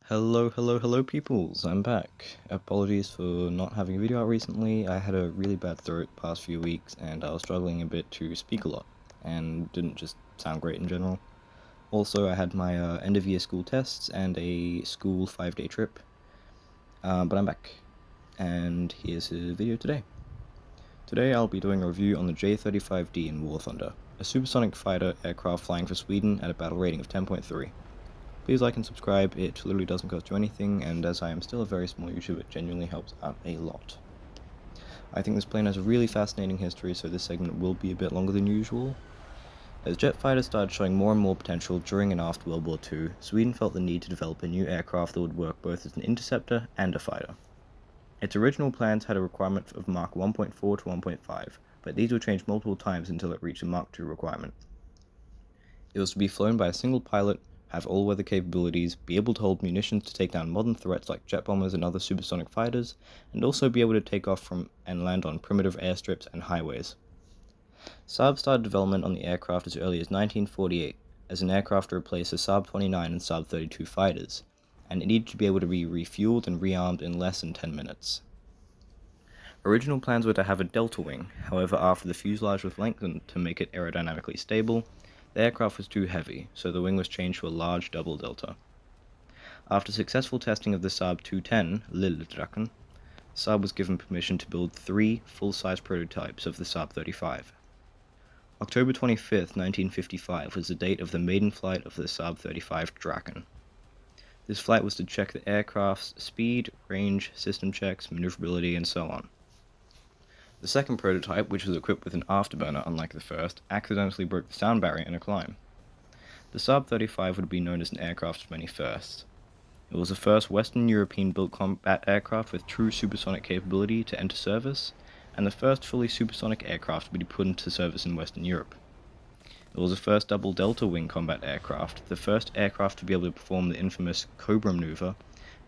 Hello peoples, I'm back. Apologies for not having a video out recently. I had a really bad throat past few weeks and I was struggling a bit to speak a lot and didn't just sound great in general. Also, I had my end of year school tests and a school 5-day trip, but I'm back and here's a video today. Today I'll be doing a review on the J-35D in War Thunder, a supersonic fighter aircraft flying for Sweden at a battle rating of 10.3. Please like and subscribe, it literally doesn't cost you anything, and as I am still a very small YouTuber, it genuinely helps out a lot. I think this plane has a really fascinating history, so this segment will be a bit longer than usual. As jet fighters started showing more and more potential during and after World War II, Sweden felt the need to develop a new aircraft that would work both as an interceptor and a fighter. Its original plans had a requirement of Mach 1.4 to 1.5, but these were changed multiple times until it reached a Mach 2 requirement. It was to be flown by a single pilot, have all-weather capabilities, be able to hold munitions to take down modern threats like jet bombers and other supersonic fighters, and also be able to take off from and land on primitive airstrips and highways. Saab started development on the aircraft as early as 1948 as an aircraft to replace the Saab 29 and Saab 32 fighters, and it needed to be able to be refueled and rearmed in less than 10 minutes. Original plans were to have a delta wing, however after the fuselage was lengthened to make it aerodynamically stable, the aircraft was too heavy, so the wing was changed to a large double delta. After successful testing of the Saab 210, Lille Draken, Saab was given permission to build 3 full-size prototypes of the Saab 35. October 25, 1955 was the date of the maiden flight of the Saab 35 Draken. This flight was to check the aircraft's speed, range, system checks, maneuverability, and so on. The second prototype, which was equipped with an afterburner unlike the first, accidentally broke the sound barrier in a climb. The Saab 35 would be known as an aircraft of many firsts. It was the first Western European-built combat aircraft with true supersonic capability to enter service, and the first fully supersonic aircraft to be put into service in Western Europe. It was the first double delta wing combat aircraft, the first aircraft to be able to perform the infamous Cobra maneuver,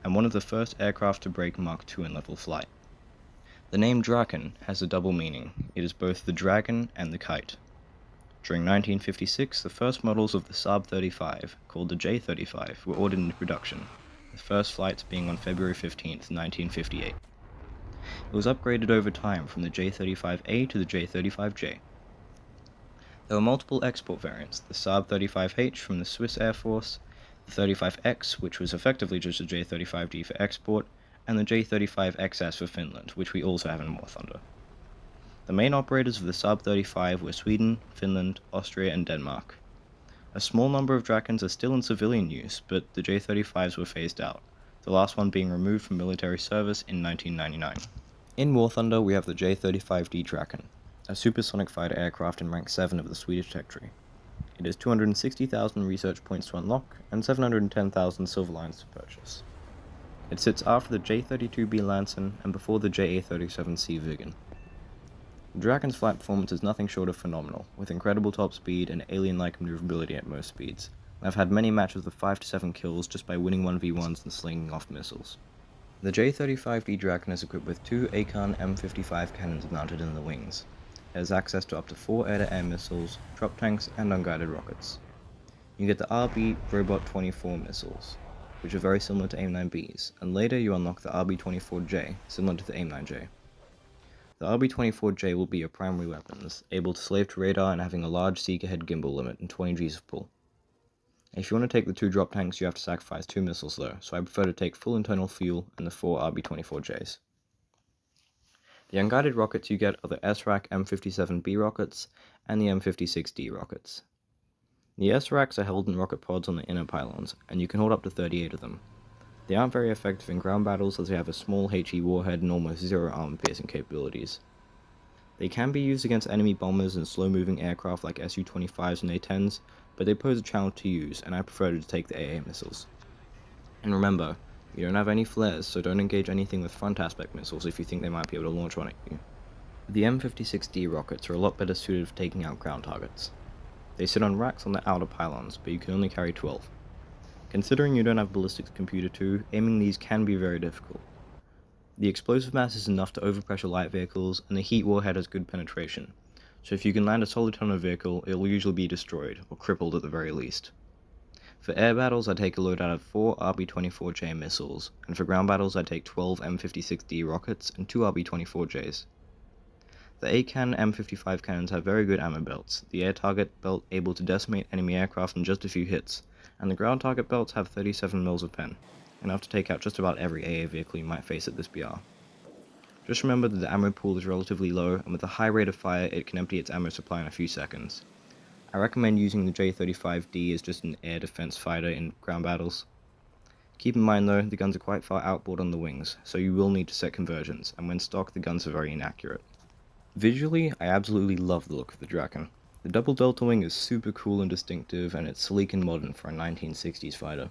and one of the first aircraft to break Mach 2 in level flight. The name Draken has a double meaning. It is both the dragon and the kite. During 1956, the first models of the Saab 35, called the J-35, were ordered into production, the first flights being on February 15, 1958. It was upgraded over time from the J-35A to the J-35J. There were multiple export variants, the Saab 35H from the Swiss Air Force, the 35X, which was effectively just a J-35D for export, and the J-35XS for Finland, which we also have in War Thunder. The main operators of the Saab 35 were Sweden, Finland, Austria, and Denmark. A small number of Drakens are still in civilian use, but the J-35s were phased out, the last one being removed from military service in 1999. In War Thunder, we have the J-35D Draken, a supersonic fighter aircraft in rank 7 of the Swedish tech tree. It has 260,000 research points to unlock, and 710,000 silver lines to purchase. It sits after the J-32B Lansen and before the JA-37C Viggen. The Draken's flight performance is nothing short of phenomenal, with incredible top speed and alien-like maneuverability at most speeds. I've had many matches with 5 to 7 kills just by winning 1v1s and slinging off missiles. The J-35D Draken is equipped with 2 Akan M55 cannons mounted in the wings. It has access to up to 4 air-to-air missiles, drop tanks, and unguided rockets. You get the RB Robot 24 missiles, which are very similar to AIM-9Bs, and later you unlock the RB-24J, similar to the AIM-9J. The RB-24J will be your primary weapons, able to slave to radar and having a large seek-ahead gimbal limit and 20 Gs of pull. If you want to take the 2 drop tanks, you have to sacrifice 2 missiles though, so I prefer to take full internal fuel and the 4 RB-24Js. The unguided rockets you get are the SRAC M57B rockets and the M56D rockets. The SRACs are held in rocket pods on the inner pylons, and you can hold up to 38 of them. They aren't very effective in ground battles as they have a small HE warhead and almost zero armor-piercing capabilities. They can be used against enemy bombers and slow-moving aircraft like Su-25s and A-10s, but they pose a challenge to use, and I prefer to take the AA missiles. And remember, you don't have any flares, so don't engage anything with front aspect missiles if you think they might be able to launch one at you. The M56D rockets are a lot better suited for taking out ground targets. They sit on racks on the outer pylons, but you can only carry 12. Considering you don't have ballistics computer 2, aiming these can be very difficult. The explosive mass is enough to overpressure light vehicles, and the heat warhead has good penetration, so if you can land a solid ton of vehicle, it will usually be destroyed, or crippled at the very least. For air battles, I take a loadout of 4 RB-24J missiles, and for ground battles I take 12 M56D rockets and 2 RB-24Js. The A-Can M55 cannons have very good ammo belts, the air target belt able to decimate enemy aircraft in just a few hits, and the ground target belts have 37 mils of pen, enough to take out just about every AA vehicle you might face at this BR. Just remember that the ammo pool is relatively low, and with a high rate of fire it can empty its ammo supply in a few seconds. I recommend using the J-35D as just an air defense fighter in ground battles. Keep in mind though, the guns are quite far outboard on the wings, so you will need to set conversions, and when stock the guns are very inaccurate. Visually, I absolutely love the look of the Draken. The double delta wing is super cool and distinctive, and it's sleek and modern for a 1960s fighter.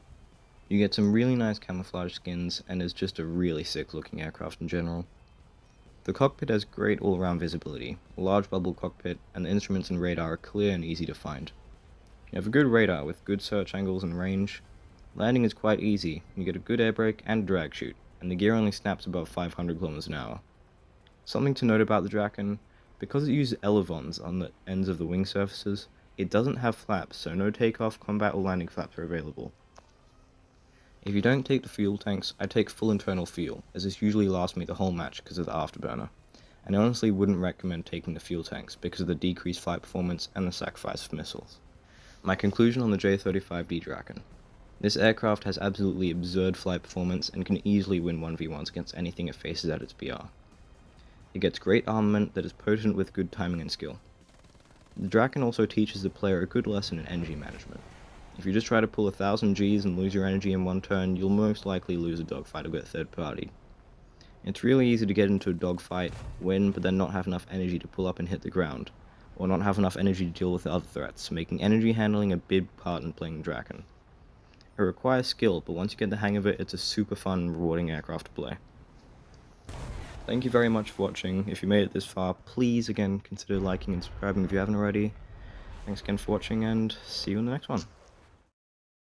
You get some really nice camouflage skins, and is just a really sick looking aircraft in general. The cockpit has great all-around visibility, a large bubble cockpit, and the instruments and radar are clear and easy to find. You have a good radar with good search angles and range. Landing is quite easy, you get a good air brake and drag chute, and the gear only snaps above 500 km an hour. Something to note about the Draken, because it uses elevons on the ends of the wing surfaces, it doesn't have flaps, so no takeoff, combat or landing flaps are available. If you don't take the fuel tanks, I take full internal fuel, as this usually lasts me the whole match because of the afterburner, and I honestly wouldn't recommend taking the fuel tanks because of the decreased flight performance and the sacrifice of missiles. My conclusion on the J-35D Draken. This aircraft has absolutely absurd flight performance and can easily win 1v1s against anything it faces at its BR. It gets great armament that is potent with good timing and skill. The Draken also teaches the player a good lesson in energy management. If you just try to pull 1000 Gs and lose your energy in one turn, you'll most likely lose a dogfight or get third partied. It's really easy to get into a dogfight, win, but then not have enough energy to pull up and hit the ground, or not have enough energy to deal with the other threats, making energy handling a big part in playing Draken. It requires skill, but once you get the hang of it, it's a super fun and rewarding aircraft to play. Thank you very much for watching. If you made it this far, please again consider liking and subscribing if you haven't already. Thanks again for watching, and see you in the next one.